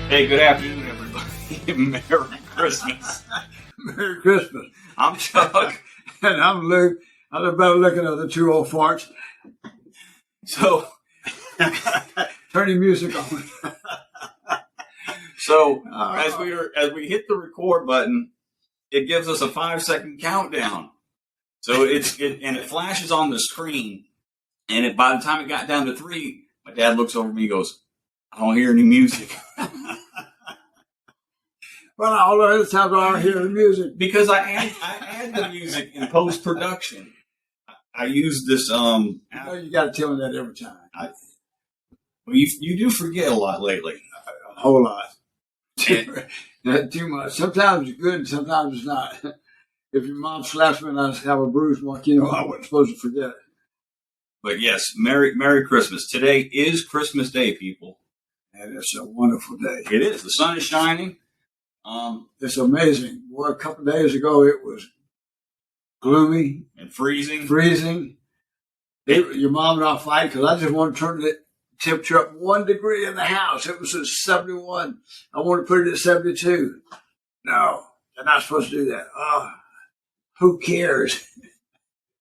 Hey, good afternoon, everybody. Merry Christmas. Merry Christmas. I'm Chuck. And I'm Luke. I was about looking at the two old farts. So, Turn your music on. as we hit the record button, it gives us a 5-second countdown. So it flashes on the screen, and by the time it got down to 3, my dad looks over at me and goes, "I don't hear any music." Well, all the other times I don't hear the music. Because I add the music in post production. I use this You got to tell me that every time. You do forget a lot lately. A whole lot. Not too much. Sometimes it's good and sometimes it's not. If your mom slaps me and I have a bruise mark, I wasn't supposed to forget it. But yes, Merry Christmas. Today is Christmas Day, people. And it's a wonderful day. It is. The sun is shining. It's amazing. Boy, a couple of days ago it was gloomy and freezing. Your mom and I fight because I just want to turn the temperature up 1 degree in the house. It was at 71. I want to put it at 72. No, they're not supposed to do that. Who cares?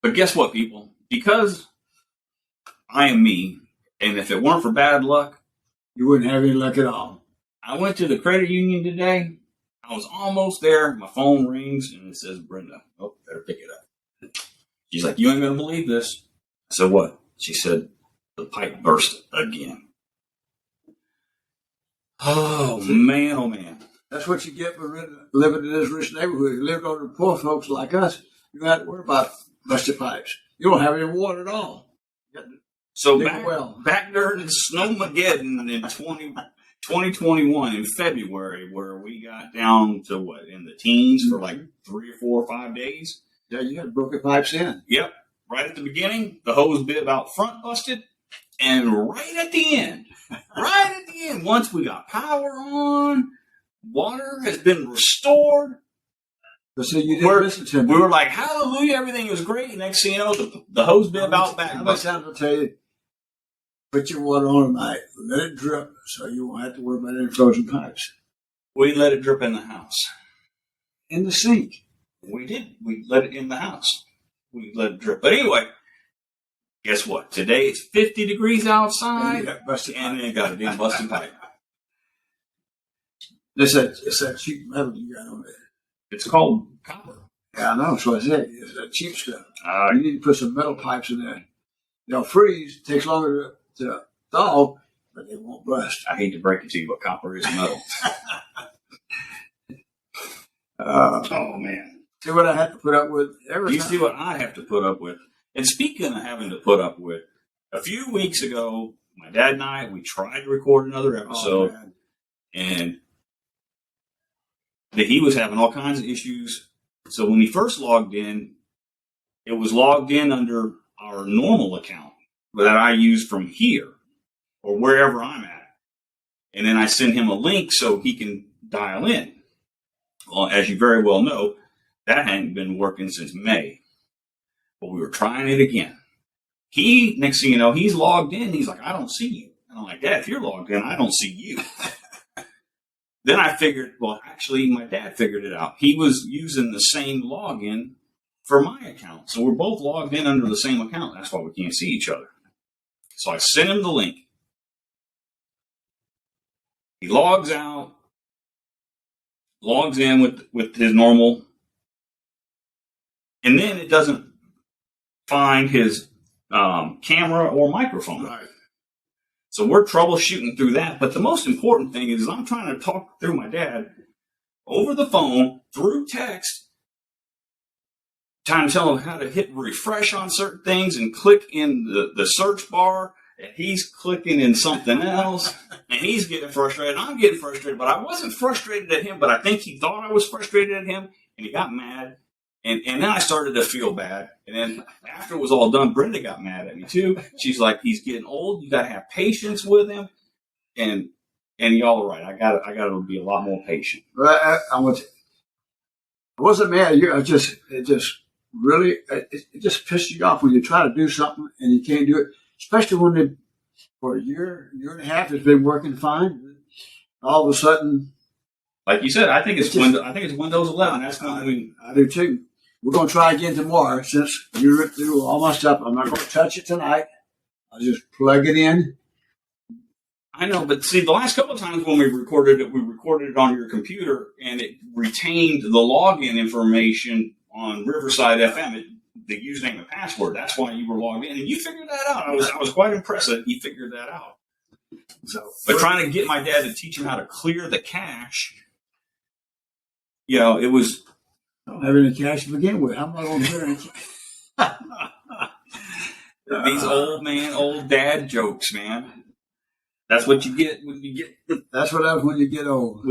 But guess what, people? Because I am me, and if it weren't for bad luck, You wouldn't have any luck at all. I went to the credit union today. I was almost there. My phone rings, and it says, "Brenda." Oh, better pick it up. She's like, "You ain't going to believe this." I said, "What?" She said, "The pipe burst again." Oh, man, oh, man. That's what you get for living in this rich neighborhood. You live on the poor folks like us, you don't have to worry about busted pipes. You don't have any water at all. So back during Snowmageddon in 2021 in February, where we got down to in the teens for like 3 or 4 or 5 days. Yeah, you had broken pipes in. Yep. Right at the beginning, the hose bit out front busted. And right at the end, once we got power on, water has been restored. But see, you didn't listen to me. We were like, hallelujah, everything was great. Next thing you know, the hose bit out back. How much time to tell you? Put your water on tonight. Let it drip so you won't have to worry about any frozen pipes. We let it drip in the house. In the sink. We did. We let it in the house. We let it drip. But anyway, guess what? Today it's 50 degrees outside, and it got a damn busted pipe. It's that cheap metal you got on there. It's called copper. Yeah, I know. That's what I said. It's that cheap stuff. You need to put some metal pipes in there. They'll freeze. It takes longer to thaw, but they won't bust. I hate to break it to you, but copper is metal. Oh, man. See what I have to put up with every time. You see what I have to put up with. And speaking of having to put up with, a few weeks ago, my dad and I, we tried to record another episode, and he was having all kinds of issues. So when he first logged in, it was logged in under our normal account that I use from here or wherever I'm at. And then I send him a link so he can dial in. Well, as you very well know, that hadn't been working since May. But we were trying it again. Next thing you know, he's logged in. He's like, "I don't see you." And I'm like, "Dad, if you're logged in, I don't see you." Then I figured, actually, my dad figured it out. He was using the same login for my account. So we're both logged in under the same account. That's why we can't see each other. So I sent him the link. He logs out, logs in with his normal, and then it doesn't find his camera or microphone. Right. So we're troubleshooting through that. But the most important thing is I'm trying to talk through my dad over the phone, through text, trying to tell him how to hit refresh on certain things and click in the search bar. And he's clicking in something else. And he's getting frustrated. I'm getting frustrated. But I wasn't frustrated at him. But I think he thought I was frustrated at him. And he got mad. And then I started to feel bad. And then after it was all done, Brenda got mad at me too. She's like, "He's getting old. You got to have patience with him." And y'all are right. I got to be a lot more patient. Well, I wasn't mad at you. It just pisses you off when you try to do something and you can't do it. Especially when for a year and a half, it's been working fine. all of a sudden, like you said, I think it's Windows 11. That's when we. I do too. We're going to try again tomorrow. Since you ripped through all my stuff, I'm not going to touch it tonight. I'll just plug it in. I know, but see, the last couple of times when we recorded it on your computer, and it retained the login information on Riverside FM, the username and password. That's why you were logged in, and you figured that out. I was quite impressed that you figured that out. So, but trying to get my dad to teach him how to clear the cache, it was. I don't have any cash to begin with. How am I going to clear any cash? These old dad jokes, man. That's what you get when you get. That's what happens when you get old.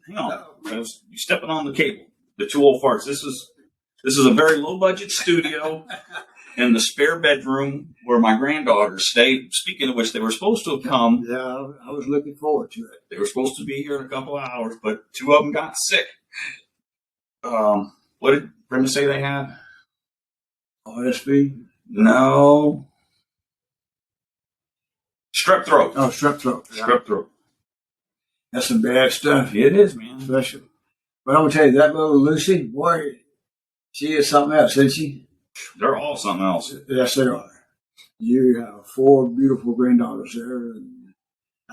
Hang on, you're stepping on the cable. The two old farts. This is a very low budget studio in the spare bedroom where my granddaughters stay. Speaking of which, they were supposed to have come. Yeah, I was looking forward to it. They were supposed to be here in a couple of hours, but two of them got sick. What did Brenda say they had? RSV? No. Strep throat. Oh, strep throat. Yeah. Strep throat. That's some bad stuff. It is, man. Especially. But I'm going to tell you, that little Lucy, boy, she is something else, isn't she? They're all something else. Yes, they are. You have 4 beautiful granddaughters there. And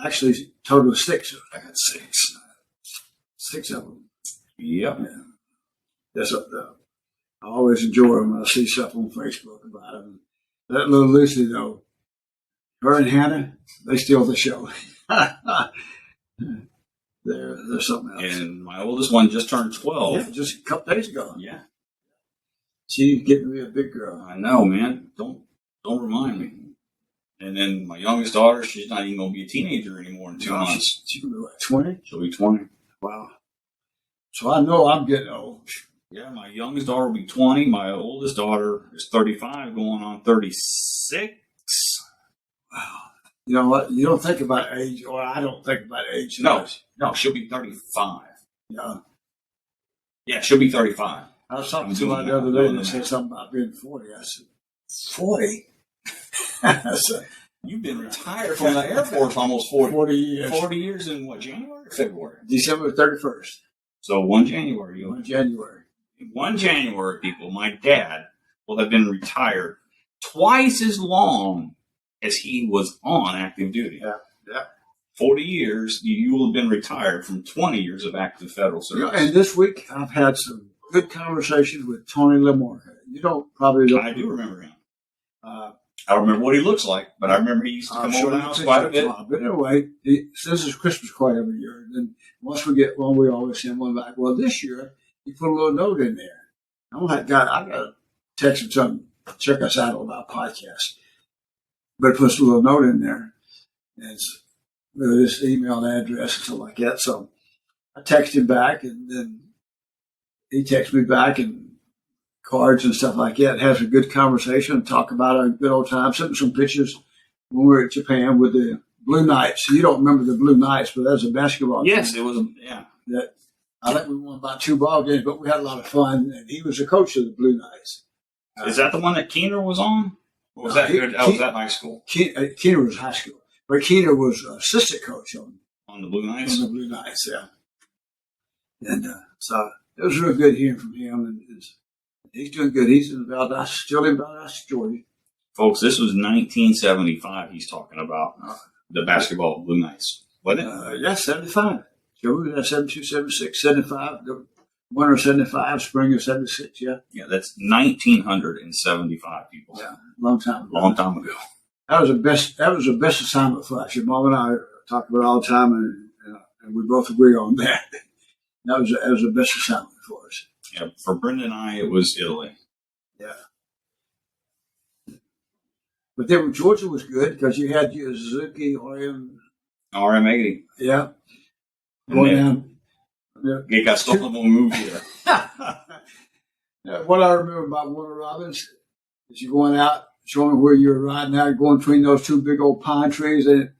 actually, total of 6. I got 6. 6 of them. Yep. Yeah. That's up there. I always enjoy them when I see stuff on Facebook about them. That little Lucy, though, her and Hannah, they steal the show. They're something else. And my oldest one just turned 12. Yeah, just a couple days ago. Yeah. She's getting to be a big girl. I know, man. Don't remind me. And then my youngest daughter, she's not even going to be a teenager anymore in 2 months. She's going to be what, 20? She'll be 20. Wow. So I know I'm getting old. Yeah, my youngest daughter will be 20. My oldest daughter is 35, going on 36. Wow. You know what? You don't think about age, or I don't think about age. No, she'll be 35. Yeah. Yeah, she'll be 35. I was talking to somebody the other day that said something about being 40. I said, 40? You've been retired from the Air Force almost 40 years. 40 years in what, January or February? December 31st. So 1 January. 1 January. 1 January, people, my dad will have been retired twice as long as he was on active duty. Yeah. 40 years, you will have been retired from 20 years of active federal service. And this week, I've had some good conversations with Tony Lamore. You probably don't. I do remember him. I don't remember what he looks like, but I remember he used to come over the house quite a bit. But anyway, this is Christmas card every year. And then once we get one, we always send one back. Well, this year, he put a little note in there. I'm like, God, I got to text him something. Check us out on our podcast. But it puts a little note in there. And it's with this email address and stuff like that. So I text him back, and then he texts me back, and cards and stuff like that. Has a good conversation, talk about a good old time. Sent some pictures when we were at Japan with the Blue Knights. You don't remember the Blue Knights, but that was a basketball team. Yes, it was. Yeah. That I think we won about 2 ball games, but we had a lot of fun. And he was the coach of the Blue Knights. Is that the one that Keener was on? Or was that good? Was that high school? Keener was high school, but Keener was assistant coach on the Blue Knights. On the Blue Knights, yeah. And so it was real good hearing from him, and he's doing good. He's still in Valdosta, Georgia. Folks, this was 1975. He's talking about the basketball Blue Knights, wasn't it? Yeah, 75. So we were 72, 76, 75. The winter of 75, spring of 76. Yeah. Yeah, that's 1975 people. Yeah, long time ago. Long time ago. That was the best assignment for us. Your mom and I talk about it all the time, and we both agree on that. That was the best assignment for us. Yeah, for Brenda and I, it was Italy. Yeah. But then Georgia was good because you had your Suzuki RM80. Yeah. Going down. It got stolen when we moved here. What I remember about Warner Robins is you going out, showing where you're riding out, going between those 2 big old pine trees, and it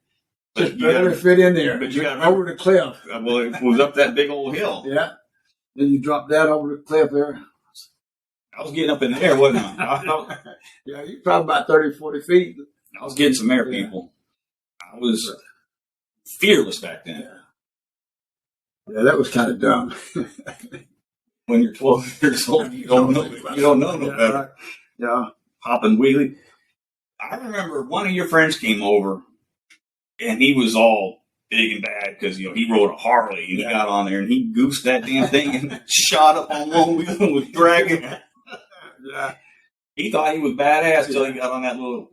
just barely fit in there. But you got over the cliff. Well, it was up that big old hill. Yeah. Then you drop down over the cliff there. I was getting up in there, wasn't I? Yeah, you're probably about 30, 40 feet. I was getting some air, people. I was fearless back then. Yeah. Yeah, that was kind of dumb. When you're 12 years old, you don't know. You don't know no Yeah, better. right. Yeah. Popping wheelie. I remember one of your friends came over, and he was all big and bad because he rode a Harley and he got on there and he goosed that damn thing and shot up on one wheel and was dragging it. Yeah. He thought he was badass until he got on that little.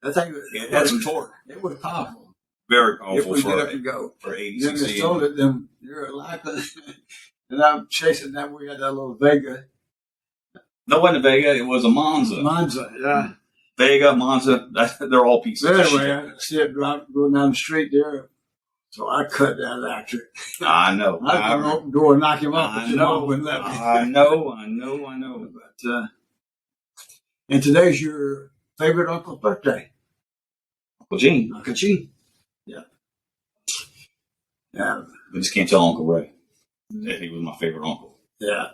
I think It had some torque. it was powerful. Very If powerful we get up and go. for Then 86. they sold it, then you're likely. And I'm chasing that. We had that little Vega. No, it wasn't a Vega. It was a Monza. Monza, yeah. Vega, Monza. They're all pieces But of anyway, shit. I see it going down the street there. So I cut that after. I know. I come open the door and knock him off. I But your know. mom wouldn't let me. I know. But, and today's your favorite uncle's birthday. Uncle Gene. Uncle Gene. Yeah. Yeah. I just can't tell Uncle Ray that he was my favorite uncle. Yeah.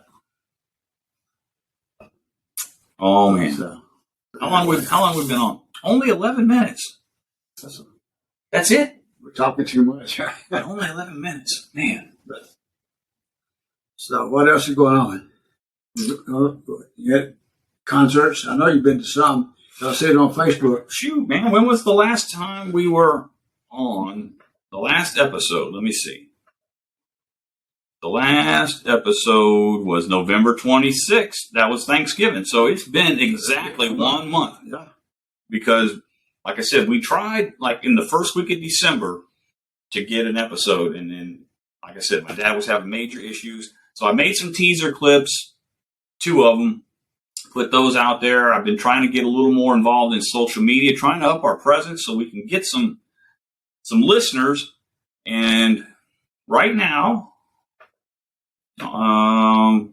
Oh man. So, How long we been on? Only 11 minutes. That's it? we're talking too much. Only 11 minutes. Man. So what else is going on? You had concerts? I know you've been to some. I see it on Facebook. Shoot, man. When was the last time we were on the last episode? Let me see. The last episode was November 26th. That was Thanksgiving. So it's been exactly 1 month. Yeah. Because, like I said, we tried, like, in the first week of December to get an episode. And then, like I said, my dad was having major issues. So I made some teaser clips, 2 of them, put those out there. I've been trying to get a little more involved in social media, trying to up our presence so we can get some listeners. And right now, how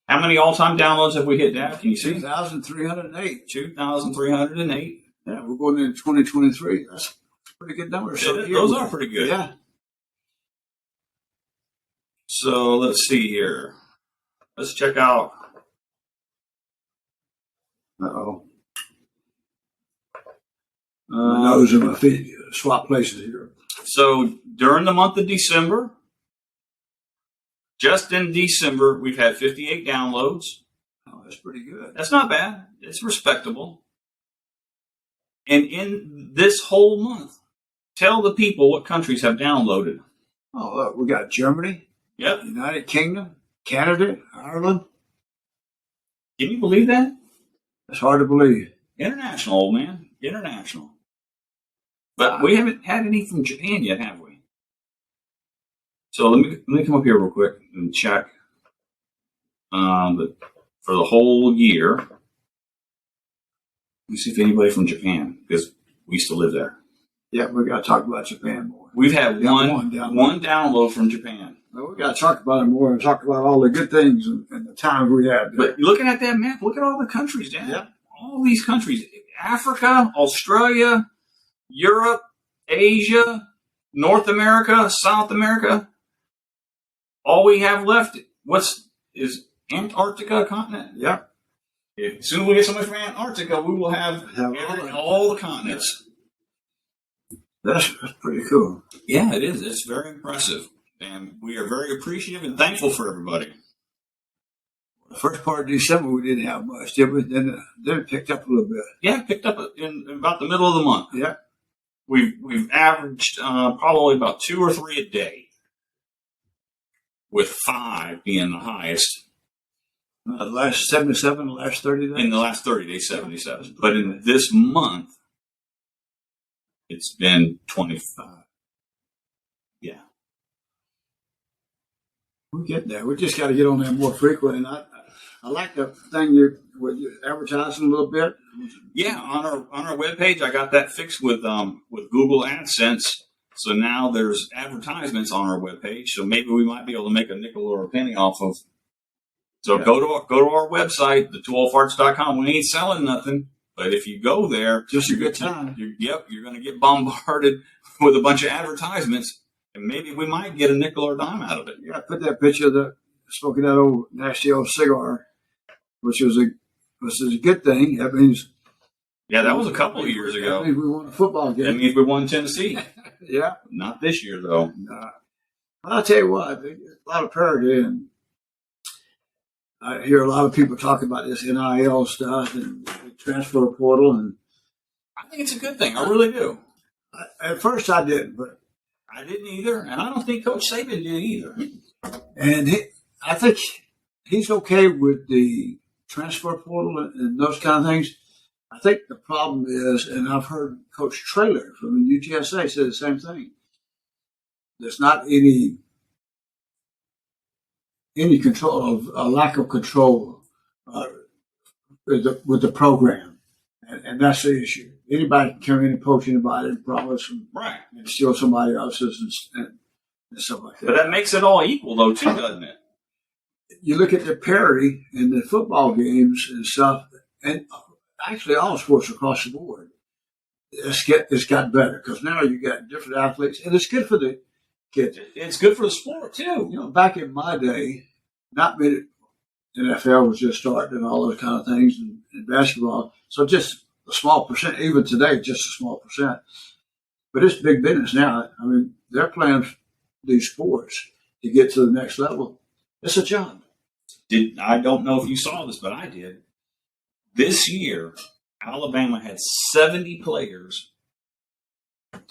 many all-time downloads have we hit, Dad? Can you see? 2,308. 2,308. Yeah, we're going into 2023. That's a pretty good number. So Those are pretty good. Yeah. So let's see here. Let's check out. Uh-oh. My nose and my feet swap places here. So during the month of December, just in December, we've had 58 downloads. Oh, that's pretty good. That's not bad. It's respectable. And in this whole month, tell the people what countries have downloaded. Oh, look, we got Germany, Yep. United Kingdom, Canada, Ireland. Can you believe that? That's hard to believe. International, old man. International. But we haven't had any from Japan yet, have we? So let me come up here real quick and check. But for the whole year, let me see if anybody from Japan, because we used to live there. Yeah, we got to talk about Japan more. We've had Yeah, one download from Japan. Well, we got to talk about it more and talk about all the good things and the times we had. But looking at that map, look at all the countries, Dan. Yeah. All these countries. Africa, Australia, Europe, Asia, North America, South America. All we have left is Antarctica a continent? Yeah. As soon as we get somebody from Antarctica, we will have all the continents. That's pretty cool. Yeah, it is. It's very impressive. And we are very appreciative and thankful for everybody. The first part of December, we didn't have much, did we? Then it picked up a little bit. Yeah, it picked up in about the middle of the month. Yeah. We've averaged probably about 2 or 3 a day, with 5 being the highest. The last 77, the last 30 days? In the last 30 days, 77. But in this month, it's been 25. Yeah. We get there. We just got to get on there more frequent. And I like the thing you're advertising a little bit. Yeah, on our webpage, I got that fixed with Google AdSense. So now there's advertisements on our webpage. So maybe we might be able to make a nickel or a penny off of. So go to our website, the2allfarts.com. We ain't selling nothing, but if you go there, Just a good time. You're going to get bombarded with a bunch of advertisements, and maybe we might get a nickel or a dime out of it. Yeah, I put that picture of the smoking that old nasty old cigar, which is a good thing. That means Yeah, that was a couple of years ago. That means we won a football That game. means we won Tennessee. Yeah. Not this year, though. I'll tell you what, there's a lot of parity, and I hear a lot of people talking about this NIL stuff and the transfer portal. And I think it's a good thing. I really do. At first, I didn't, but I didn't either, and I don't think Coach Saban did either. and I think he's okay with the transfer portal and those kind of things. I think the problem is, and I've heard Coach Traylor from the UTSA say the same thing. There's not any control of a lack of control with the program, and that's the issue. Anybody can come in and poach anybody and promise Right. and steal somebody else's and stuff like that. But that makes it all equal, though, too, doesn't it? You look at the parity in the football games and stuff, and actually all sports across the board. It's got better because now you got different athletes, and it's good for the kids. It's good for the sport, too. You know, back in my day, not many NFL was just starting and all those kind of things, and basketball. So just a small percent, even today, just a small percent. But it's big business now. I mean, they're playing these sports to get to the next level. It's a job. I don't know if you saw this, but I did. This year, Alabama had 70 players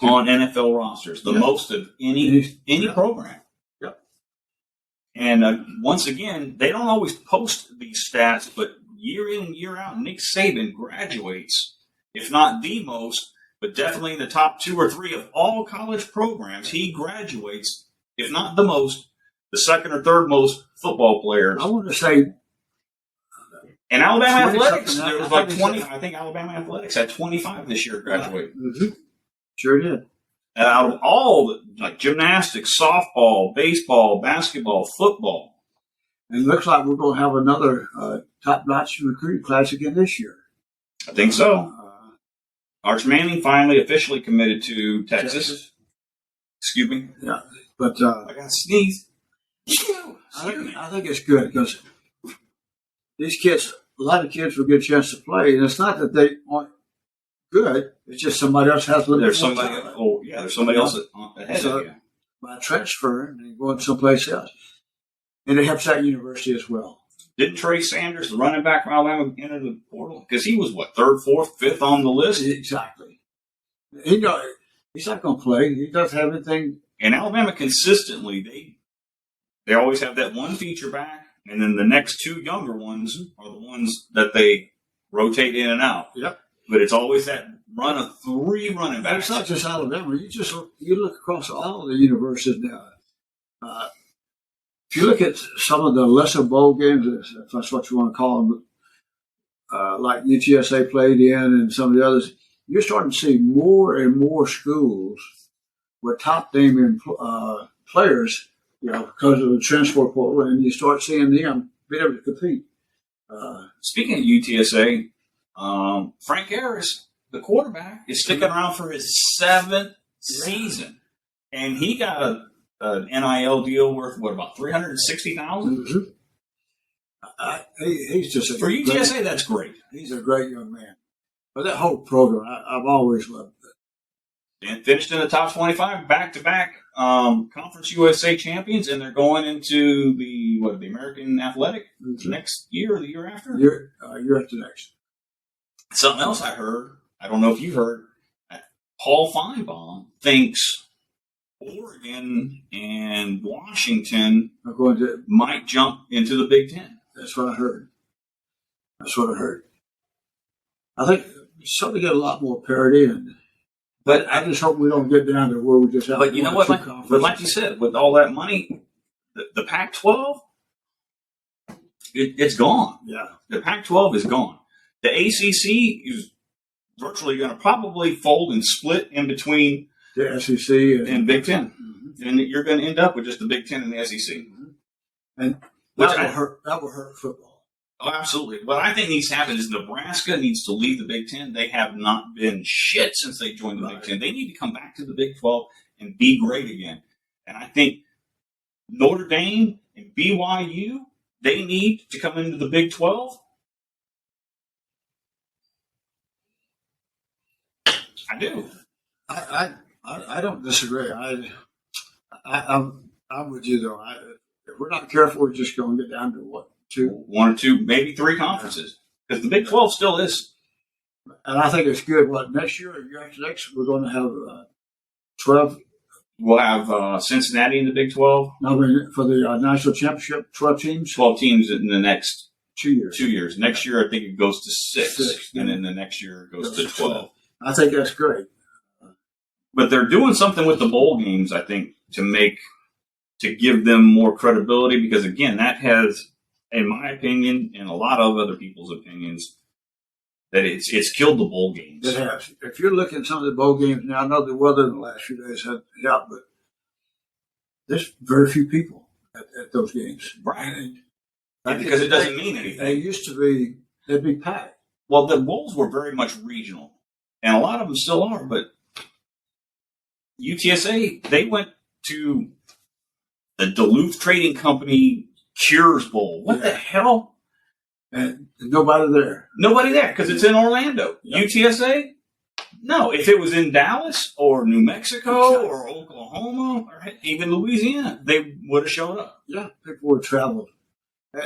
on NFL rosters, the most of any program. Yep. And once again, they don't always post these stats, but year in and year out, Nick Saban graduates, if not the most, but definitely in the top 2 or 3 of all college programs. He graduates, if not the most, the second or third most football players. I want to say, and Alabama Athletics, something. there was like 20. I think Alabama Athletics had 25 this year graduate. Sure did. And out of all the, like gymnastics, softball, baseball, basketball, football. And it looks like we're going to have another top-notch recruiting class again this year. I think so. Arch Manning finally officially committed to Texas. Excuse me. Yeah, but I got to sneeze. I think it's good because these kids, a lot of kids will get a chance to play, and it's not that they aren't good. It's just somebody else has a little There's bit more somebody. time. Oh, yeah. There's somebody else ahead of you. By transferring and going someplace else, and it helps that university as well. Didn't Trey Sanders, the running back from Alabama, enter the portal? Because he was what, 3rd, 4th, 5th on the list. Exactly. He's not going to play. He doesn't have anything. And Alabama consistently, they always have that one feature back, and then the next 2 younger ones are the ones that they rotate in and out. Yep. But it's always that run of 3 running And backs. it's not just Alabama. You look across all the universities now. If you look at some of the lesser bowl games, if that's what you want to call them, like UTSA played in and some of the others, you're starting to see more and more schools with top name players, because of the transfer portal, and you start seeing them be able to compete. Speaking of UTSA, Frank Harris, the quarterback, is sticking around for his 7th season, and he got an NIL deal worth about $360,000 He's just for UTSA. That's great. He's a great young man. But that whole program, I've always loved it. And finished in the top 25, back-to-back Conference USA champions, and they're going into the American Athletic next year or the year after. Year after next. Something else I heard, I don't know if you heard, Paul Feinbaum thinks Oregon and Washington I'm going to. might jump into the Big Ten. That's what I heard. I think something get a lot more parity, But I just hope we don't get down to where we just have. But you know what? Like you said, with all that money, the Pac-12, it's gone. Yeah. The Pac-12 is gone. The ACC is virtually going to probably fold and split in between The SEC and Big Ten. Mm-hmm. And you're going to end up with just the Big Ten and the SEC. And Which that will hurt football. Oh, absolutely. What I think needs to happen is Nebraska needs to leave the Big Ten. They have not been shit since they joined the Big Ten. They need to come back to the Big 12 and be great again. And I think Notre Dame and BYU, they need to come into the Big 12. I do. I don't disagree. I I'm with you though. If we're not careful, we're just going to get down to what, 2? 1 or 2, maybe 3 conferences. Because the Big 12 still is. And I think it's good. What, next year or year after next, we're going to have 12. We'll have Cincinnati in the Big 12. I mean, for the national championship, 12 teams. 12 teams in the next 2 years. 2 years. Next year, I think it goes to 6. Six, And yeah. then the next year it goes to 12. I think that's great. But they're doing something with the bowl games, I think, to give them more credibility. Because, again, that has, in my opinion, and a lot of other people's opinions, that it's killed the bowl games. It has. If you're looking at some of the bowl games now, I know the weather in the last few days has helped, but there's very few people at those games. Right. Because it doesn't mean anything. They used to be, they'd be packed. Well, the bowls were very much regional, and a lot of them still are. But UTSA, they went to the Duluth Trading Company Cures Bowl. What the hell? And nobody there. Nobody there because it's in Orlando. Yep. UTSA? No. If it was in Dallas or New Mexico or Oklahoma or even Louisiana, they would have showed up. Yeah, people would travel.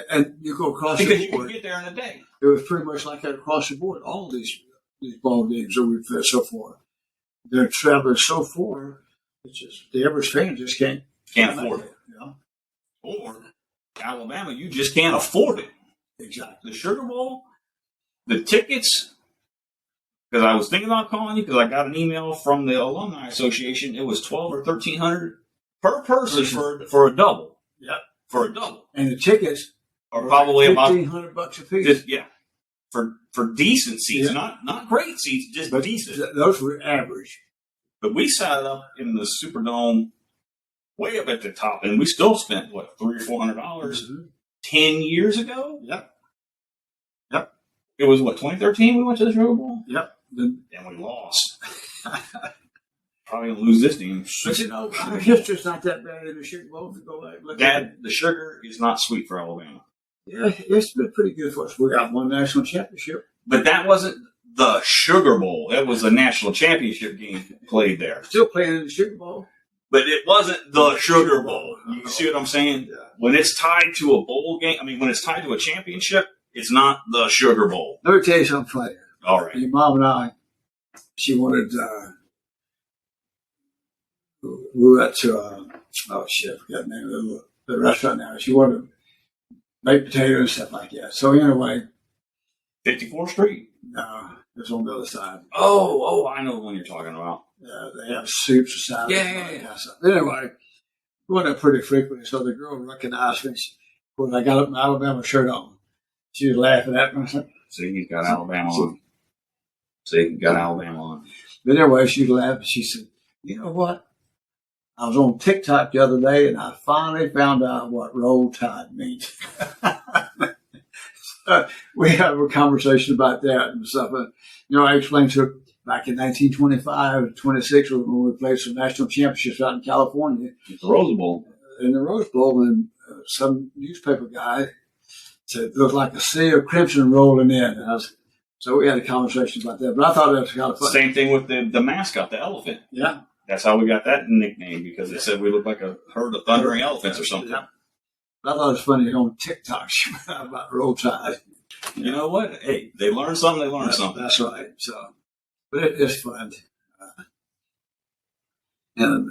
And you go across because the board. You could get there in a day. It was pretty much like that across the board. All these ball games that we've had so far. They're traveling so far, it's just the average fan just can't afford it. You know? Or Alabama, you just can't afford it. Exactly. The Sugar Bowl, the tickets, because I was thinking about calling you because I got an email from the Alumni Association. It was $1,200 or $1,300 per person for a double. Yeah. For a double. And the tickets are probably about $1,500 a piece. Just, yeah. For decent seats, not great seats, just decent. Those were average. But we sat up in the Superdome way up at the top, and we still spent, what, $300 or $400 10 years ago? Yep. It was, what, 2013 we went to the Sugar Bowl? Yep. And we lost. Probably going to lose this game. But you know, history's not that bad in the Sugar Bowl. If you go back, look at it. The sugar is not sweet for Alabama. Yeah, it's been pretty good for us. We got one national championship. But that wasn't the Sugar Bowl. That was a national championship game played there. Still playing in the Sugar Bowl. But it wasn't the Sugar Bowl. You see what I'm saying? Yeah. When it's tied to a bowl game, when it's tied to a championship, it's not the Sugar Bowl. Let me tell you something funny. All right. Your mom and I, she wanted, we went to, I forgot the name of the restaurant now. She wanted baked potatoes and stuff like that. So anyway. 54th Street? No, it's on the other side. Oh, I know the one you're talking about. They have soups or salads. Yeah. Anyway, we went there pretty frequently, so the girl recognized me. When I got my Alabama shirt on, she was laughing at me. See, he's got Alabama on. But anyway, she laughed and she said, "You know what? I was on TikTok the other day and I finally found out what roll tide means." We have a conversation about that and stuff. I explained to her back in 1925, 26, when we played some national championships out in California. The Rose Bowl. In the Rose Bowl, and some newspaper guy said it looked like a sea of crimson rolling in. So we had a conversation about that. But I thought that was kind of funny. Same thing with the mascot, the elephant. Yeah. That's how we got that nickname, because it said we looked like a herd of thundering elephants or something. Yeah. I thought it was funny on TikTok about roll tide. You know what? Hey, they learn something, something. That's right. So, but it's fun. And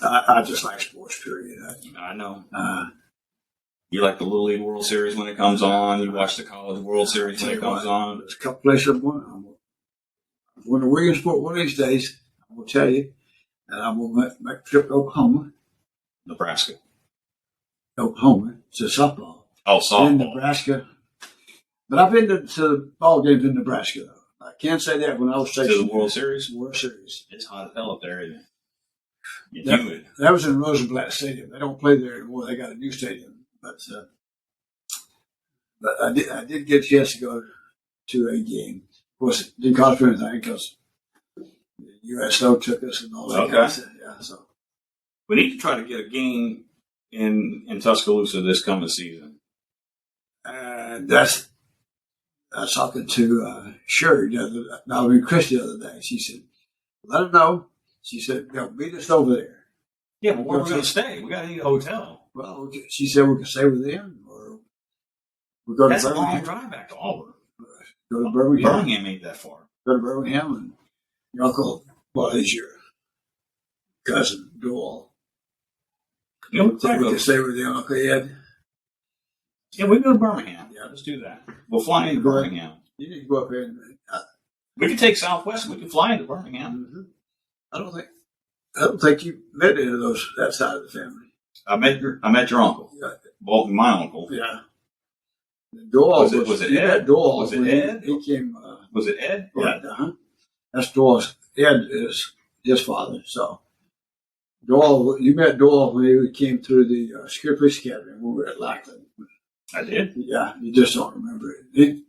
I just like sports, period. I know. You like the Little League World Series when it comes on. You watch the College World Series when it comes on. There's a couple places I'm going to Williamsport one of these days. I'm going to tell you. And I'm going to make a trip to Oklahoma. Nebraska. Oklahoma. It's a softball. Oh, softball. In Nebraska. But I've been to ball games in Nebraska, though. I can't say that when I was stationed. To the World Series? World Series. It's hot as hell up there, isn't it? It's humid. That was in Rosenblatt Stadium. They don't play there anymore. They got a new stadium. But I did get a chance to go to a game. Of course, it didn't cost me anything because the USO took us and all that kind of stuff. Yeah, so. We need to try to get a game in Tuscaloosa this coming season. And I was talking to Sherry Christy the other day. She said, "Let her know." She said, "Meet us over there." Yeah, but where are we going to stay? We got to need a hotel. Well, she said we could stay with them, or we go to That's a long Birmingham. drive back to Auburn. Go to Birmingham. Birmingham ain't that far. Go to Birmingham, and your uncle, well, he's your cousin, Doyle. Yeah, we We could stay with your Uncle Ed. Yeah, we can go to Birmingham. Yeah. Let's do that. We'll fly into Birmingham. You need to go up here. We can take Southwest. We can fly into Birmingham. Mm-hmm. I don't think you met any of that side of the family. I met your uncle. Yeah. Both my uncle. Yeah. Doyle was it you Ed? met Doyle. Was it when Ed? He came. Was it Ed? Yeah. That's Doyle's. Ed is his father. So Doyle, you met Doyle when he came through the Secure Police Academy when we were at Lackland. I did. Yeah, you just don't remember it.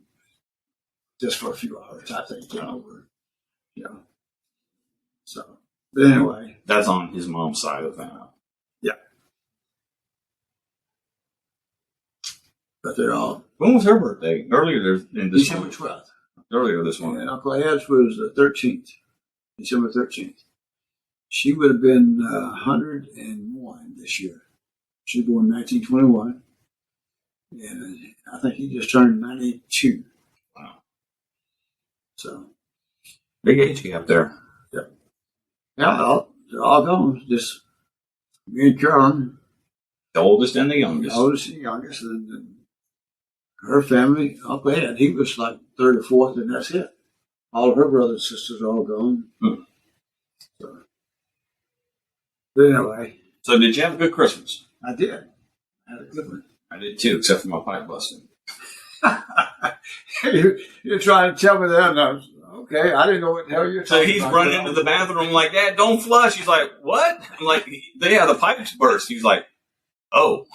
Just for a few hours, I think, came over. Yeah. So, but anyway. That's on his mom's side of the family. Yeah. But they're all. When was her birthday? Earlier in this December month. 12th. Earlier this month. And Uncle Ed's was the 13th. December 13th. She would have been 101 this year. She was born in 1921. And I think he just turned 92. Wow. So. Big age gap there. Yeah. Yeah, they're all gone. Just me and Carolyn. The oldest and the youngest. The oldest and youngest. And her family, Uncle Ed, he was like third or fourth, and that's it. All of her brothers and sisters are all gone. So. But anyway. So did you have a good Christmas? I did. I had a good one. I did too, except for my pipe busting. You're trying to tell me that, and I was, okay, I didn't know what the hell you're So talking he's about. running into the bathroom like, Dad, don't flush. He's like, what? I'm like, yeah, the pipes burst. He's like, oh.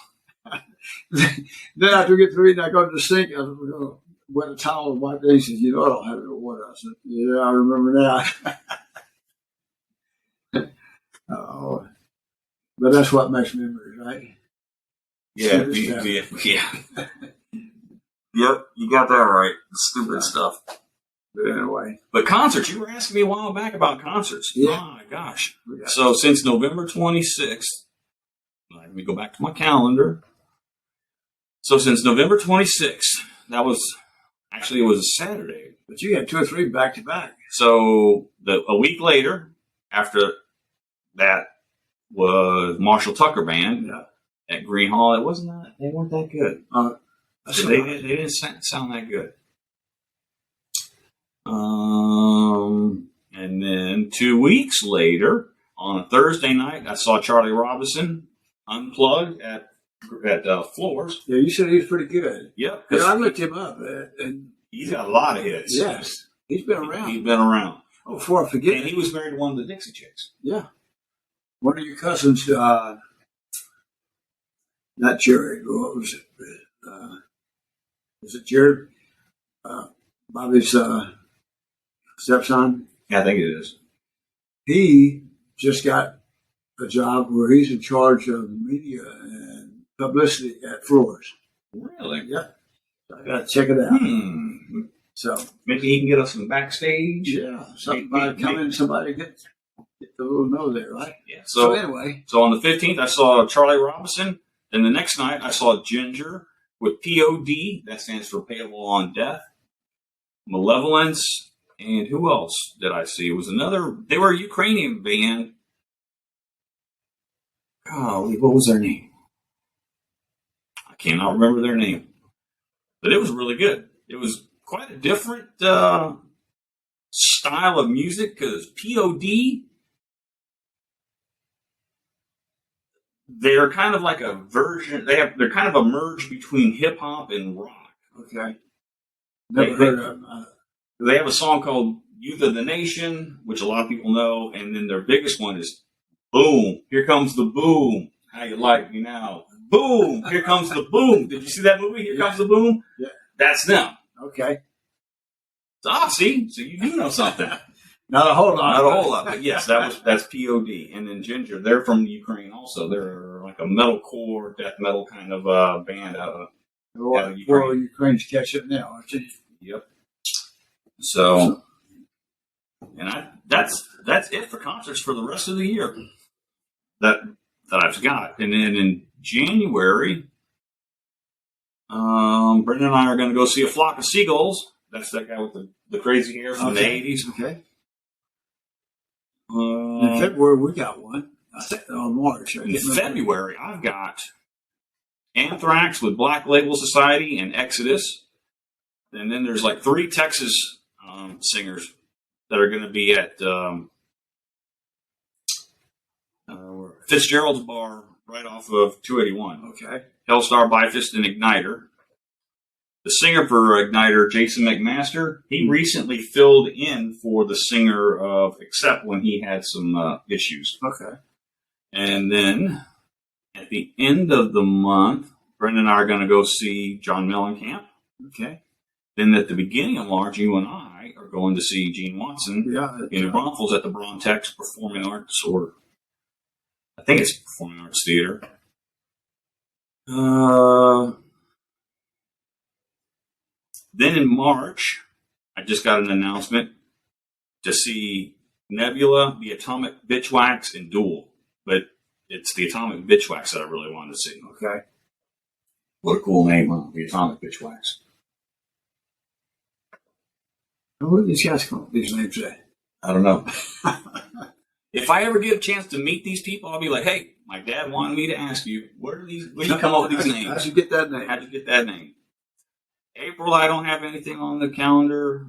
Then after we get through eating, I go to the sink. I was going to wet a towel and wipe it. He says, you know, I don't have any water. I said, yeah, I remember that. Oh, but that's what makes memories, right? Yeah. Yep, you got that right. Stupid stuff. But anyway. But concerts, you were asking me a while back about concerts. Yeah. Oh my gosh. So since November 26th, let me go back to my calendar. So since November 26th, it was a Saturday. But you had 2 or 3 back to back. So a week later, after that was Marshall Tucker Band at Green Hall. They weren't that good. They didn't sound that good. And then 2 weeks later, on a Thursday night, I saw Charlie Robinson unplugged at Floors. Yeah, you said he was pretty good. Yep. Yeah, I looked him up, and he's got a lot of hits. Yes, he's been around. He's been around. Oh, before I forget, and he was married to one of the Dixie Chicks. Yeah, one of your cousins, not Jared. What was it? Was it Jared? Bobby's stepson. Yeah, I think it is. He just got a job where he's in charge of media and publicity at Floors. Really? Yeah. I got to check it out. So maybe he can get us some backstage. Yeah, somebody come in, somebody get the little know there, right? Yeah. So anyway, so on the 15th, I saw Charlie Robinson. Then the next night, I saw Ginger with POD. That stands for Payable on Death. Malevolence. And who else did I see? It was another. They were a Ukrainian band. Golly, what was their name? I cannot remember their name. But it was really good. It was quite a different style of music because POD, they're kind of like a version. They're kind of a merge between hip hop and rock. Okay. Never heard of them. They have a song called Youth of the Nation, which a lot of people know, and then their biggest one is Boom. Here comes the boom. How you like me now? Boom. Here comes the boom. Did you see that movie? Here comes the boom. Yeah. That's them. Okay. So see, so you do know something. Not a whole lot. Not a whole lot, but yes, that's POD. And then Ginger, they're from Ukraine also. They're like a metalcore, death metal kind of band out of Ukraine. Well, Ukraine's catching up now, aren't you? Yep. So, and that's it for concerts for the rest of the year. That that I've got. And then in January, Brendan and I are going to go see A Flock of Seagulls. That's that guy with the crazy hair from the 80s. Okay. In February, we got one. I think March. In February, I've got Anthrax with Black Label Society and Exodus. And then there's like 3 Texas singers that are going to be at Fitzgerald's Bar right off of 281. Okay. Hellstar, Bifist, and Igniter. The singer for Igniter, Jason McMaster, he recently filled in for the singer of Accept when he had some issues. Okay. And then at the end of the month, Brendan and I are going to go see John Mellencamp. Okay. Then at the beginning of March, you and I are going to see Gene Watson in New Braunfels at the Brontex Performing Arts, or I think it's Performing Arts Theater. Then in March, I just got an announcement to see Nebula, the Atomic Bitchwax, and Duel. But it's the Atomic Bitchwax that I really wanted to see. Okay. What a cool name, huh? The Atomic Bitchwax. What do these guys come up with these names at? I don't know. If I ever get a chance to meet these people, I'll be like, hey, my dad wanted me to ask you, where do you come up with these names? How'd you get that name? How'd you get that name? April, I don't have anything on the calendar.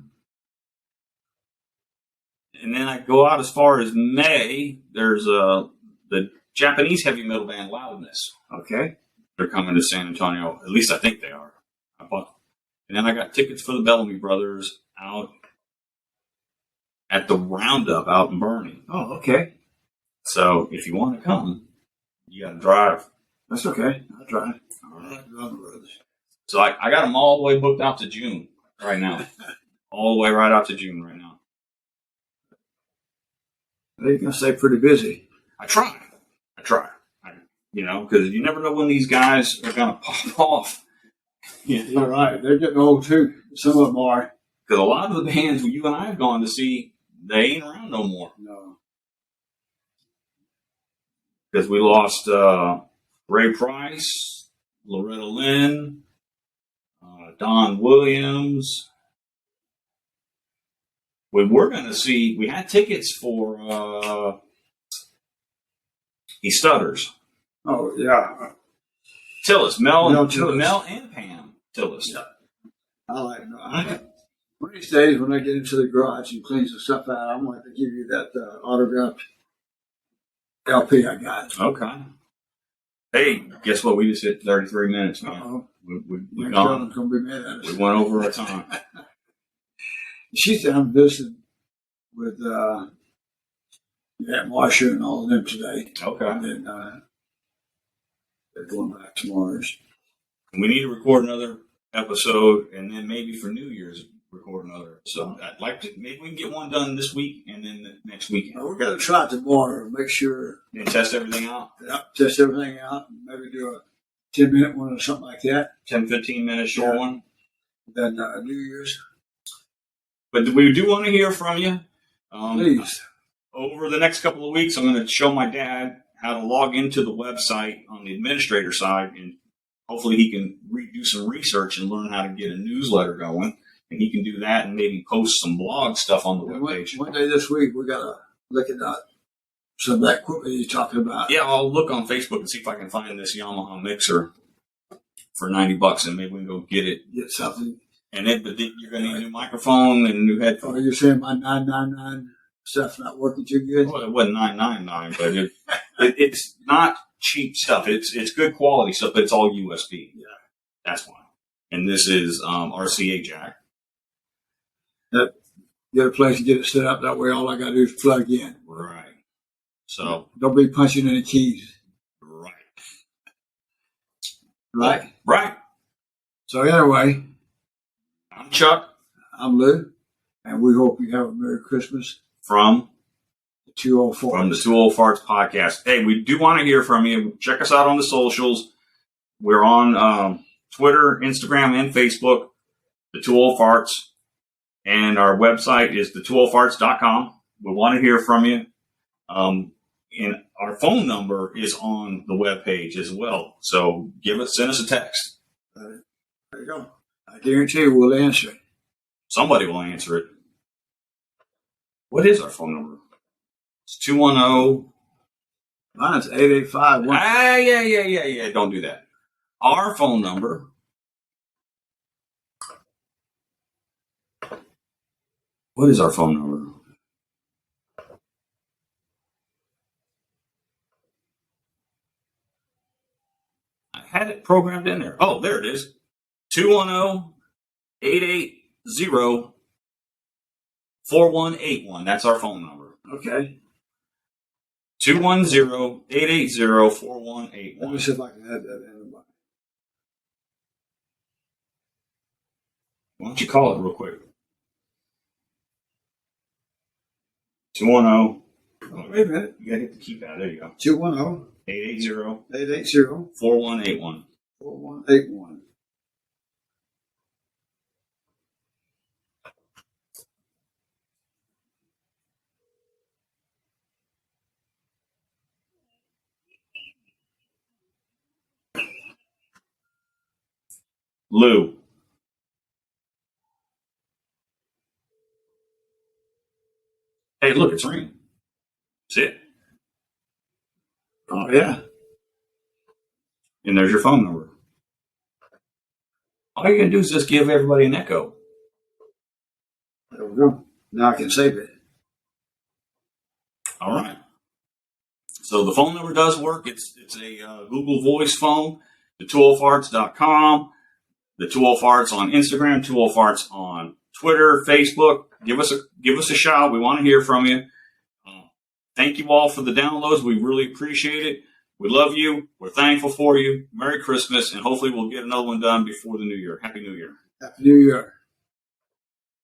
And then I go out as far as May. There's the Japanese heavy metal band Loudness. Okay. They're coming to San Antonio. At least I think they are. And then I got tickets for the Bellamy Brothers out at the Roundup out in Bernie. Oh, okay. So if you want to come, you got to drive. That's okay. I'll drive. All right. So I got them all the way booked out to June right now. All the way right out to June right now. They're going to stay pretty busy. I try. Because you never know when these guys are going to pop off. You're right. They're getting old too. Some of them are. Because a lot of the bands you and I have gone to see, they ain't around no more. No. Because we lost Ray Price, Loretta Lynn, Don Williams. We're going to see, we had tickets for He Stutters. Oh, yeah. Tillis, Mel Tillis. and Pam Tillis. Yeah. I like it. One of these days when I get into the garage and clean some stuff out, I'm going to give you that autographed LP I got. Okay. Hey, guess what? We just hit 33 minutes, man. Uh-oh. We're gone. Gonna be mad at us. We went over our time. She's down visiting with Aunt Marsha and all of them today. Okay. And then they're going back tomorrow. We need to record another episode, and then maybe for New Year's record another. So I'd like to, maybe we can get one done this week and then the next weekend. We're going to try it tomorrow. Make sure. And test everything out. Yep, test everything out. And maybe do a 10-minute one or something like that. 10, 15 minute short one. Then New Year's. But we do want to hear from you. Please. Over the next couple of weeks, I'm going to show my dad how to log into the website on the administrator side, and hopefully he can do some research and learn how to get a newsletter going. And he can do that and maybe post some blog stuff on the webpage. One day this week, we got to look at some of that equipment you're talking about. Yeah, I'll look on Facebook and see if I can find this Yamaha mixer for $90, and maybe we can go get it. Get something. But then you're going to need a new microphone and a new headphone. Oh, you're saying my 999 stuff not working too good? Well, it wasn't 999, but it's not cheap stuff. It's good quality stuff, but it's all USB. Yeah, that's why. And this is RCA jack. Get a place to get it set up. That way, all I got to do is plug in. Right. So don't be punching any keys. Right. Right. Right. So anyway, I'm Chuck. I'm Lou, and we hope you have a Merry Christmas from the 2 Old Farts. From the 2 Old Farts podcast. Hey, we do want to hear from you. Check us out on the socials. We're on Twitter, Instagram, and Facebook. The 2 Old Farts. And our website is the2oldfarts.com. We want to hear from you. And our phone number is on the web page as well. So send us a text. There you go. I guarantee you we'll answer it. Somebody will answer it. What is our phone number? It's 210. Mine's 885. Yeah. Don't do that. Our phone number. What is our phone number? I had it programmed in there. Oh, there it is. 210-880-4181. That's our phone number. Okay. 210-880-4181. Let me see if I can add that in. Why don't you call it real quick? 210. Oh, wait a minute. You gotta hit the keypad. There you go. 210 880 880 4181. 4181. Lou. Hey, look, it's ringing. See it? Oh, yeah. And there's your phone number. All you're going to do is just give everybody an echo. There we go. Now I can save it. All right. So the phone number does work. It's a Google Voice phone. The20farts.com. The 20 Farts on Instagram. 20 Farts on Twitter, Facebook. Give us a shout. We want to hear from you. Thank you all for the downloads. We really appreciate it. We love you. We're thankful for you. Merry Christmas, and hopefully we'll get another one done before the New Year. Happy New Year. Happy New Year.